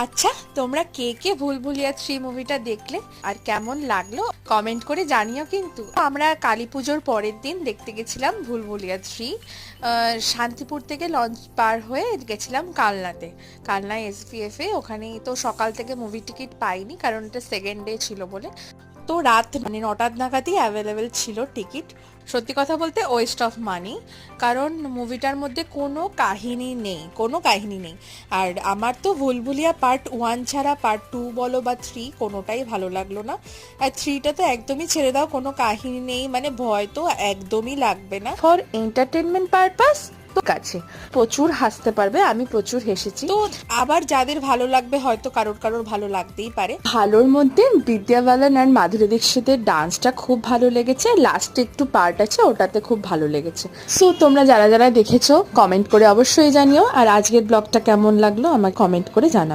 আচ্ছা, তোমরা কে কে ভুলভুলিয়া 3 মুভিটা দেখলে আর কেমন লাগলো কমেন্ট করে জানিও। কিন্তু আমরা কালী পুজোর পরের দিন দেখতে গেছিলাম ভুলভুলিয়া 3। শান্তিপুর থেকে লঞ্চ পার হয়ে গেছিলাম কালনাতে, কালনা এসভিএফ এ। ওখানে তো সকাল থেকে মুভি টিকিট পাইনি, কারণ এটা সেকেন্ড ডে ছিল বলে। তো রাত মানে 9টা নাগাদই অ্যাভেলেবেল ছিল টিকিট। সত্যি কথা বলতে ওয়েস্ট অফ মানি, কারণ মুভিটার মধ্যে কোনো কাহিনী নেই, কোনো কাহিনী নেই। আর আমার তো ভুলভুলিয়া পার্ট 1 ছাড়া পার্ট 2 বলো বা 3 কোনোটাই ভালো লাগলো না। আর 3টা তো একদমই ছেড়ে দাও, কোনো কাহিনী নেই, মানে ভয় তো একদমই লাগবে না। ফর এন্টারটেনমেন্ট পারপাস তো কাছে প্রচুর হাসতে পারবে, আমি প্রচুর হেসেছি। তো আবার যাদের ভালো লাগবে, হয়তো কারোর কারোর ভালো লাগতেই পারে। ভালোর মধ্যে বিদ্যা বালান আর মাধুরী দীক্ষিতের ডান্সটা খুব ভালো লেগেছে, লাস্টে একটু পার্ট আছে ওটাতে খুব ভালো লেগেছে। সো তোমরা যারা যারা দেখেছো কমেন্ট করে অবশ্যই জানিও, আর আজকের ব্লগটা কেমন লাগলো আমার কমেন্ট করে জানাও।